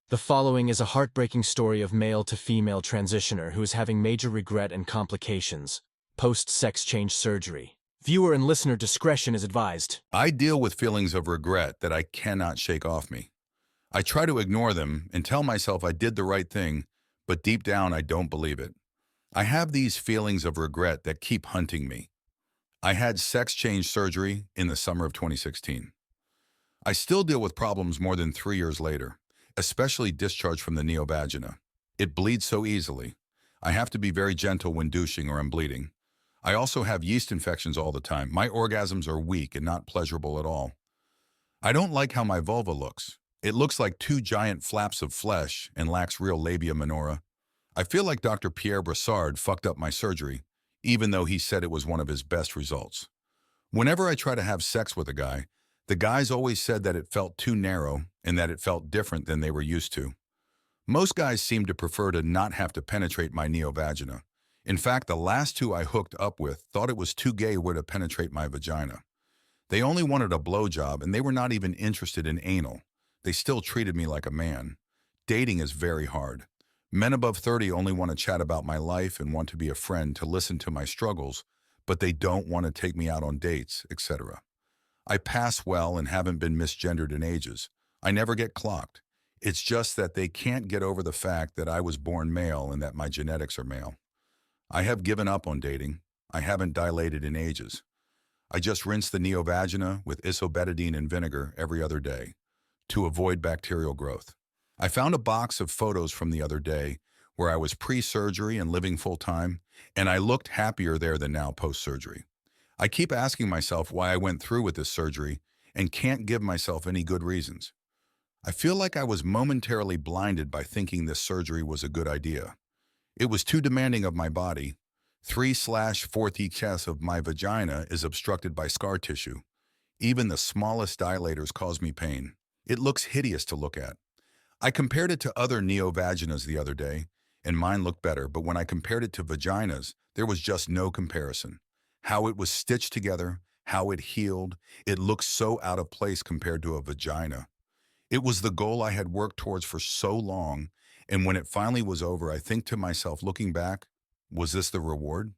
The following is a heartbreaking story of male to female transitioner who is having major regret and complications post-sex change surgery. Viewer and listener discretion is advised. I deal with feelings of regret that I cannot shake off me. I try to ignore them and tell myself I did the right thing, but deep down I don't believe it. I have these feelings of regret that keep hunting me. I had sex change surgery in the summer of 2016. I still deal with problems more than 3 years later, especially discharge from the neovagina. It bleeds so easily. I have to be very gentle when douching or I'm bleeding. I also have yeast infections all the time. My orgasms are weak and not pleasurable at all. I don't like how my vulva looks. It looks like two giant flaps of flesh and lacks real labia minora. I feel like Dr. Pierre Brassard fucked up my surgery, even though he said it was one of his best results. Whenever I try to have sex with a guy, the guys always said that it felt too narrow and that it felt different than they were used to. Most guys seem to prefer to not have to penetrate my neovagina. In fact, the last two I hooked up with thought it was too gay to penetrate my vagina. They only wanted a blowjob and they were not even interested in anal. They still treated me like a man. Dating is very hard. Men above 30 only want to chat about my life and want to be a friend to listen to my struggles, but they don't want to take me out on dates, etc. I pass well and haven't been misgendered in ages. I never get clocked. It's just that they can't get over the fact that I was born male and that my genetics are male. I have given up on dating. I haven't dilated in ages. I just rinse the neovagina with isobetadine and vinegar every other day to avoid bacterial growth. I found a box of photos from the other day where I was pre-surgery and living full-time, and I looked happier there than now post-surgery. I keep asking myself why I went through with this surgery and can't give myself any good reasons. I feel like I was momentarily blinded by thinking this surgery was a good idea. It was too demanding of my body. 3/4 inches of my vagina is obstructed by scar tissue. Even the smallest dilators cause me pain. It looks hideous to look at. I compared it to other neovaginas the other day, and mine looked better, but when I compared it to vaginas, there was just no comparison. How it was stitched together, how it healed, it looked so out of place compared to a vagina. It was the goal I had worked towards for so long, and when it finally was over, I think to myself, looking back, was this the reward?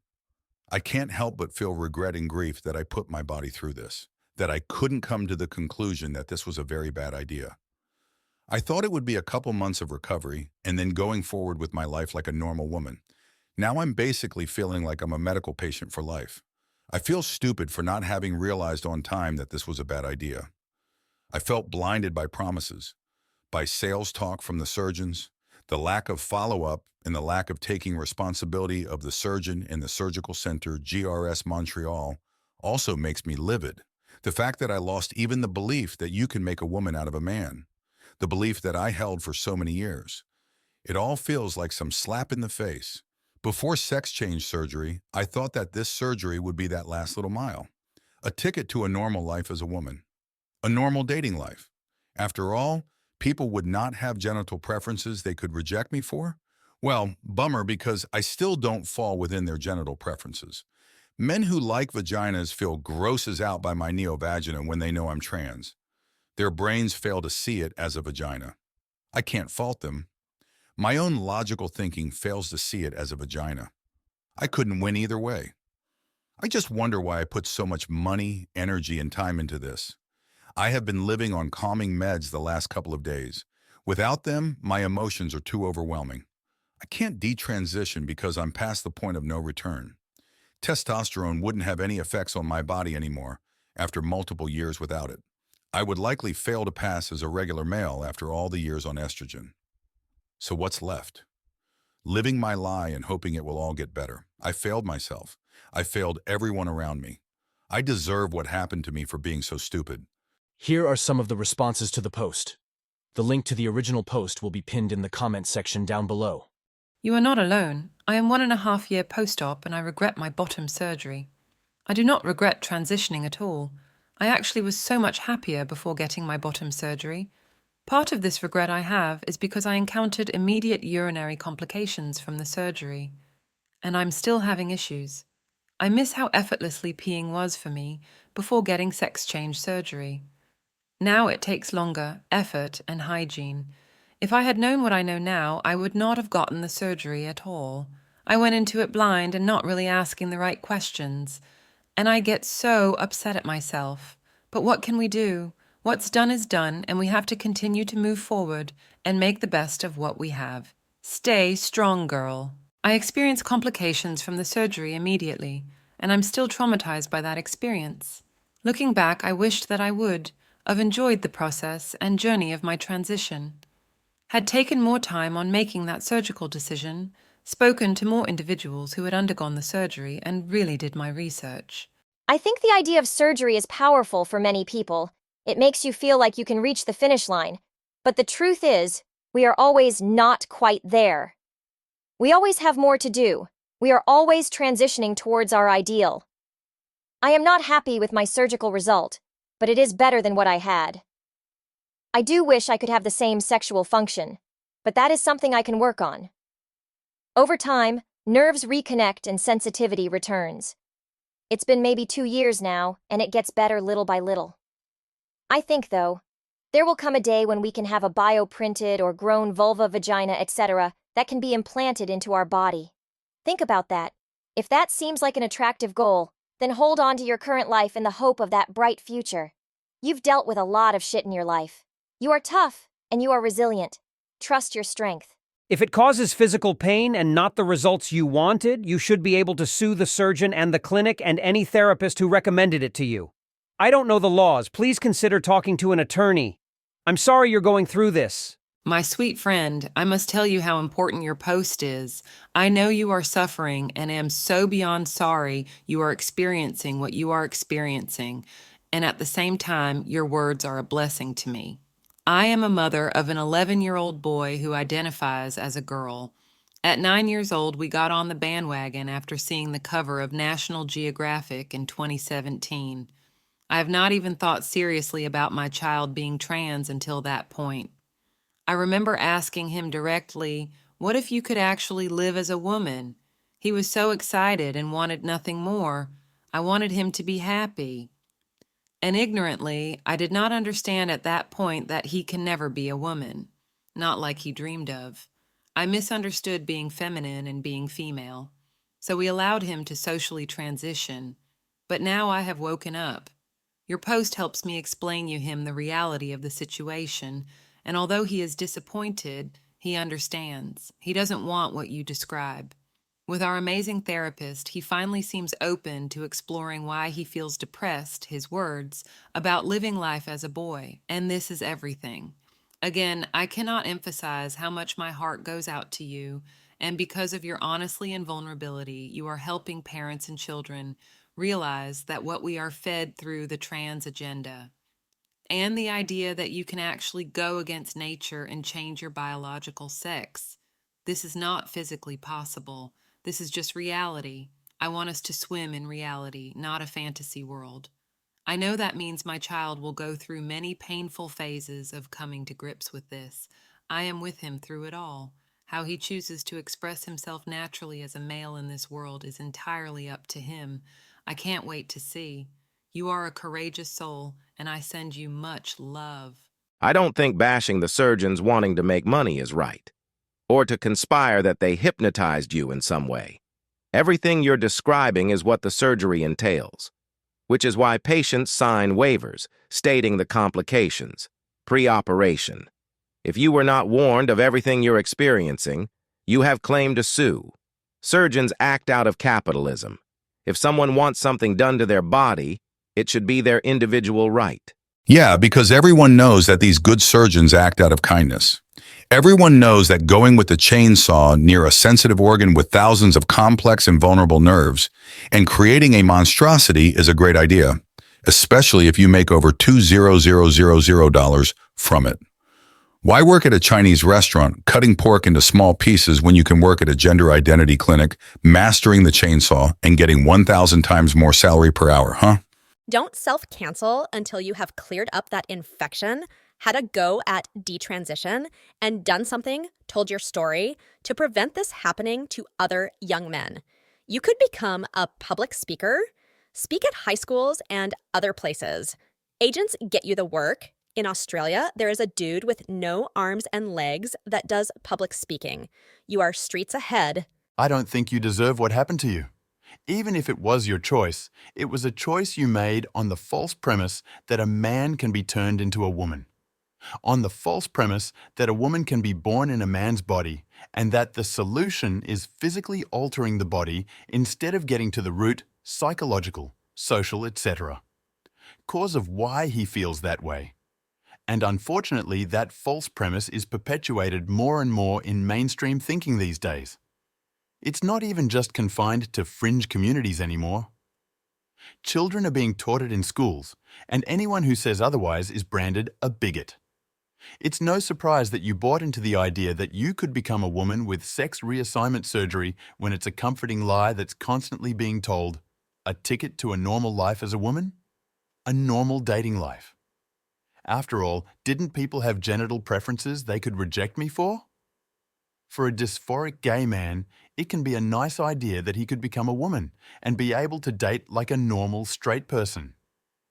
I can't help but feel regret and grief that I put my body through this, that I couldn't come to the conclusion that this was a very bad idea. I thought it would be a couple months of recovery and then going forward with my life like a normal woman. Now I'm basically feeling like I'm a medical patient for life. I feel stupid for not having realized on time that this was a bad idea. I felt blinded by promises, by sales talk from the surgeons, the lack of follow-up and the lack of taking responsibility of the surgeon and the surgical center GRS Montreal also makes me livid. The fact that I lost even the belief that you can make a woman out of a man, the belief that I held for so many years. It all feels like some slap in the face. Before sex change surgery, I thought that this surgery would be that last little mile, a ticket to a normal life as a woman, a normal dating life. After all, people would not have genital preferences they could reject me for? Well, bummer, because I still don't fall within their genital preferences. Men who like vaginas feel grosses out by my neovagina when they know I'm trans. Their brains fail to see it as a vagina. I can't fault them. My own logical thinking fails to see it as a vagina. I couldn't win either way. I just wonder why I put so much money, energy, and time into this. I have been living on calming meds the last couple of days. Without them, my emotions are too overwhelming. I can't detransition because I'm past the point of no return. Testosterone wouldn't have any effects on my body anymore after multiple years without it. I would likely fail to pass as a regular male after all the years on estrogen. So what's left? Living my lie and hoping it will all get better. I failed myself. I failed everyone around me. I deserve what happened to me for being so stupid. Here are some of the responses to the post. The link to the original post will be pinned in the comment section down below. You are not alone. I am 1.5 year post-op and I regret my bottom surgery. I do not regret transitioning at all. I actually was so much happier before getting my bottom surgery. Part of this regret I have is because I encountered immediate urinary complications from the surgery. And I'm still having issues. I miss how effortlessly peeing was for me before getting sex change surgery. Now it takes longer, effort, and hygiene. If I had known what I know now, I would not have gotten the surgery at all. I went into it blind and not really asking the right questions. And I get so upset at myself. But what can we do? What's done is done, and we have to continue to move forward and make the best of what we have. Stay strong, girl. I experienced complications from the surgery immediately, and I'm still traumatized by that experience. Looking back, I wished that I would have enjoyed the process and journey of my transition, had taken more time on making that surgical decision, spoken to more individuals who had undergone the surgery, and really did my research. I think the idea of surgery is powerful for many people. It makes you feel like you can reach the finish line. But the truth is, we are always not quite there. We always have more to do. We are always transitioning towards our ideal. I am not happy with my surgical result, but it is better than what I had. I do wish I could have the same sexual function, but that is something I can work on. Over time, nerves reconnect and sensitivity returns. It's been maybe 2 years now, and it gets better little by little. I think, though, there will come a day when we can have a bioprinted or grown vulva, vagina, etc. that can be implanted into our body. Think about that. If that seems like an attractive goal, then hold on to your current life in the hope of that bright future. You've dealt with a lot of shit in your life. You are tough, and you are resilient. Trust your strength. If it causes physical pain and not the results you wanted, you should be able to sue the surgeon and the clinic and any therapist who recommended it to you. I don't know the laws. Please consider talking to an attorney. I'm sorry you're going through this. My sweet friend, I must tell you how important your post is. I know you are suffering and am so beyond sorry you are experiencing what you are experiencing, and at the same time, your words are a blessing to me. I am a mother of an 11-year-old boy who identifies as a girl. At 9 years old, we got on the bandwagon after seeing the cover of National Geographic in 2017. I have not even thought seriously about my child being trans until that point. I remember asking him directly, "What if you could actually live as a woman?" He was so excited and wanted nothing more. I wanted him to be happy. And ignorantly, I did not understand at that point that he can never be a woman, not like he dreamed of. I misunderstood being feminine and being female. So we allowed him to socially transition. But now I have woken up. Your post helps me explain you him the reality of the situation, and although he is disappointed, he understands. He doesn't want what you describe. With our amazing therapist, he finally seems open to exploring why he feels depressed, his words, about living life as a boy, and this is everything. Again, I cannot emphasize how much my heart goes out to you, and because of your honesty and vulnerability, you are helping parents and children realize that what we are fed through the trans agenda, and the idea that you can actually go against nature and change your biological sex. This is not physically possible. This is just reality. I want us to swim in reality, not a fantasy world. I know that means my child will go through many painful phases of coming to grips with this. I am with him through it all. How he chooses to express himself naturally as a male in this world is entirely up to him. I can't wait to see. You are a courageous soul, and I send you much love. I don't think bashing the surgeons wanting to make money is right, or to conspire that they hypnotized you in some way. Everything you're describing is what the surgery entails, which is why patients sign waivers stating the complications, pre-operation. If you were not warned of everything you're experiencing, you have claim to sue. Surgeons act out of capitalism. If someone wants something done to their body, it should be their individual right. Yeah, because everyone knows that these good surgeons act out of kindness. Everyone knows that going with the chainsaw near a sensitive organ with thousands of complex and vulnerable nerves and creating a monstrosity is a great idea, especially if you make over $2,000 from it. Why work at a Chinese restaurant cutting pork into small pieces when you can work at a gender identity clinic mastering the chainsaw and getting 1,000 times more salary per hour, huh? Don't self-cancel until you have cleared up that infection, had a go at detransition, and done something, told your story, to prevent this happening to other young men. You could become a public speaker, speak at high schools and other places. Agents get you the work, In Australia, there is a dude with no arms and legs that does public speaking. You are streets ahead. I don't think you deserve what happened to you. Even if it was your choice, it was a choice you made on the false premise that a man can be turned into a woman. On the false premise that a woman can be born in a man's body and that the solution is physically altering the body instead of getting to the root, psychological, social, etc. Cause of why he feels that way. And unfortunately, that false premise is perpetuated more and more in mainstream thinking these days. It's not even just confined to fringe communities anymore. Children are being taught it in schools, and anyone who says otherwise is branded a bigot. It's no surprise that you bought into the idea that you could become a woman with sex reassignment surgery when it's a comforting lie that's constantly being told, a ticket to a normal life as a woman? A normal dating life. After all, didn't people have genital preferences they could reject me for? For a dysphoric gay man, it can be a nice idea that he could become a woman and be able to date like a normal straight person.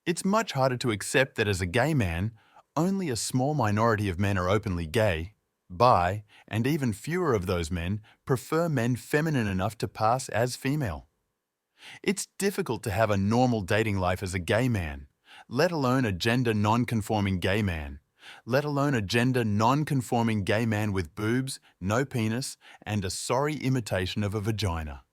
It's much harder to accept that as a gay man, only a small minority of men are openly gay, bi, and even fewer of those men prefer men feminine enough to pass as female. It's difficult to have a normal dating life as a gay man, let alone a gender non-conforming gay man, let alone a gender non-conforming gay man with boobs, no penis, and a sorry imitation of a vagina.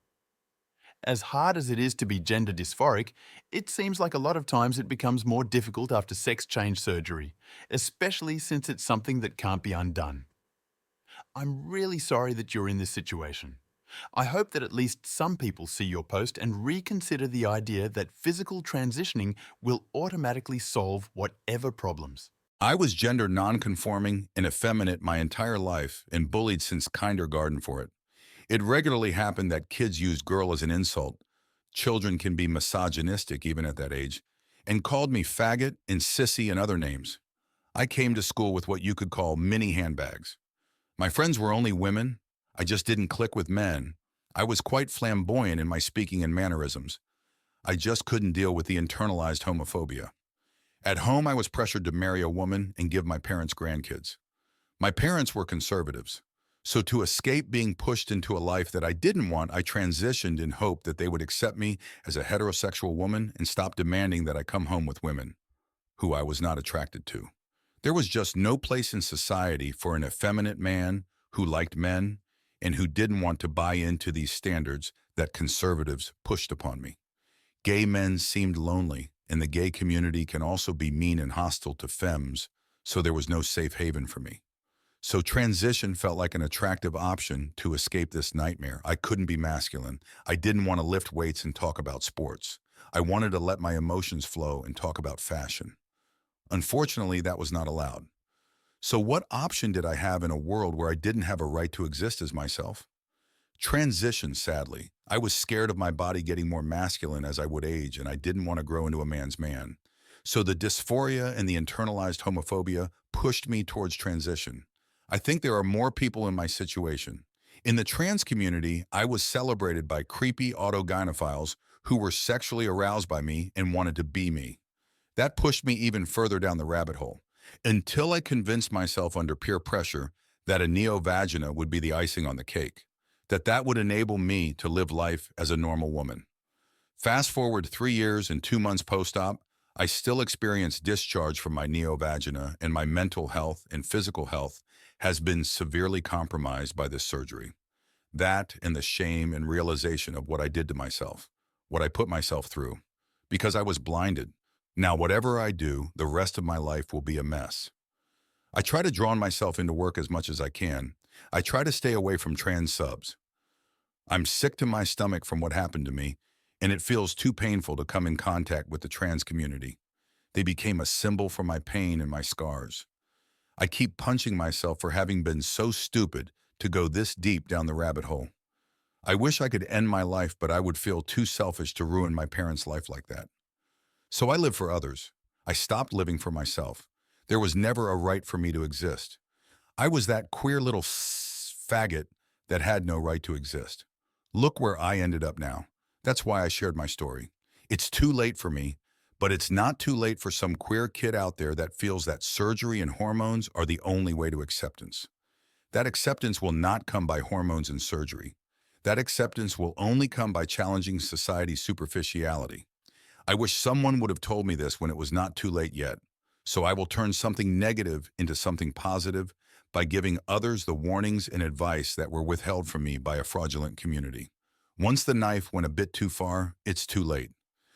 As hard as it is to be gender dysphoric, it seems like a lot of times it becomes more difficult after sex change surgery, especially since it's something that can't be undone. I'm really sorry that you're in this situation. I hope that at least some people see your post and reconsider the idea that physical transitioning will automatically solve whatever problems. I was gender non-conforming and effeminate my entire life and bullied since kindergarten for it. It regularly happened that kids used girl as an insult. Children can be misogynistic even at that age, and called me faggot and sissy and other names. I came to school with what you could call mini handbags. My friends were only women. I just didn't click with men. I was quite flamboyant in my speaking and mannerisms. I just couldn't deal with the internalized homophobia. At home, I was pressured to marry a woman and give my parents grandkids. My parents were conservatives. So to escape being pushed into a life that I didn't want, I transitioned in hope that they would accept me as a heterosexual woman and stop demanding that I come home with women, who I was not attracted to. There was just no place in society for an effeminate man who liked men and who didn't want to buy into these standards that conservatives pushed upon me. Gay men seemed lonely, and the gay community can also be mean and hostile to femmes, so there was no safe haven for me. So transition felt like an attractive option to escape this nightmare. I couldn't be masculine. I didn't want to lift weights and talk about sports. I wanted to let my emotions flow and talk about fashion. Unfortunately, that was not allowed. So what option did I have in a world where I didn't have a right to exist as myself? Transition, sadly. I was scared of my body getting more masculine as I would age, and I didn't want to grow into a man's man. So the dysphoria and the internalized homophobia pushed me towards transition. I think there are more people in my situation. In the trans community, I was celebrated by creepy autogynephiles who were sexually aroused by me and wanted to be me. That pushed me even further down the rabbit hole, until I convinced myself under peer pressure that a neovagina would be the icing on the cake, that would enable me to live life as a normal woman. Fast forward 3 years and 2 months post-op, I still experience discharge from my neovagina, and my mental health and physical health has been severely compromised by this surgery. That and the shame and realization of what I did to myself, what I put myself through, because I was blinded. Now, whatever I do, the rest of my life will be a mess. I try to draw myself into work as much as I can. I try to stay away from trans subs. I'm sick to my stomach from what happened to me, and it feels too painful to come in contact with the trans community. They became a symbol for my pain and my scars. I keep punching myself for having been so stupid to go this deep down the rabbit hole. I wish I could end my life, but I would feel too selfish to ruin my parents' life like that. So I live for others. I stopped living for myself. There was never a right for me to exist. I was that queer little faggot that had no right to exist. Look where I ended up now. That's why I shared my story. It's too late for me, But it's not too late for some queer kid out there that feels that surgery and hormones are the only way to acceptance. That acceptance will not come by hormones and surgery. That acceptance will only come by challenging society's superficiality. I wish someone would have told me this when it was not too late yet. So I will turn something negative into something positive by giving others the warnings and advice that were withheld from me by a fraudulent community. Once the knife went a bit too far, it's too late.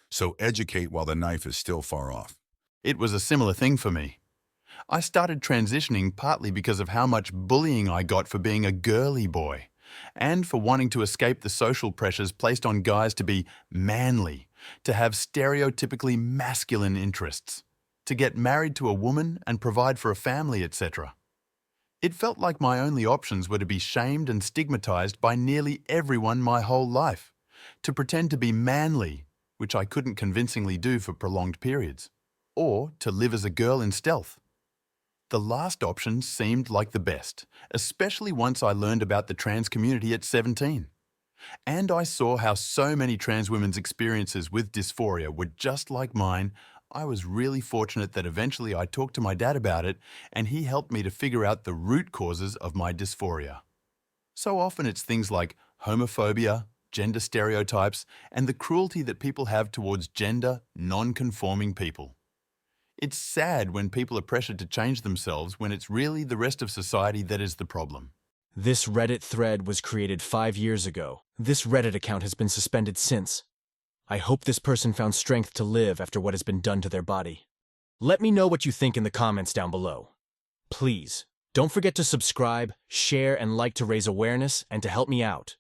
So educate while the knife is still far off. It was a similar thing for me. I started transitioning partly because of how much bullying I got for being a girly boy, and for wanting to escape the social pressures placed on guys to be manly, to have stereotypically masculine interests, to get married to a woman and provide for a family, etc. It felt like my only options were to be shamed and stigmatized by nearly everyone my whole life, to pretend to be manly, which I couldn't convincingly do for prolonged periods, or to live as a girl in stealth. The last option seemed like the best, especially once I learned about the trans community at 17. And I saw how so many trans women's experiences with dysphoria were just like mine. I was really fortunate that eventually I talked to my dad about it, and he helped me to figure out the root causes of my dysphoria. So often it's things like homophobia, gender stereotypes, and the cruelty that people have towards gender non-conforming people. It's sad when people are pressured to change themselves when it's really the rest of society that is the problem. This Reddit thread was created 5 years ago. This Reddit account has been suspended since. I hope this person found strength to live after what has been done to their body. Let me know what you think in the comments down below. Please, don't forget to subscribe, share, and like to raise awareness and to help me out.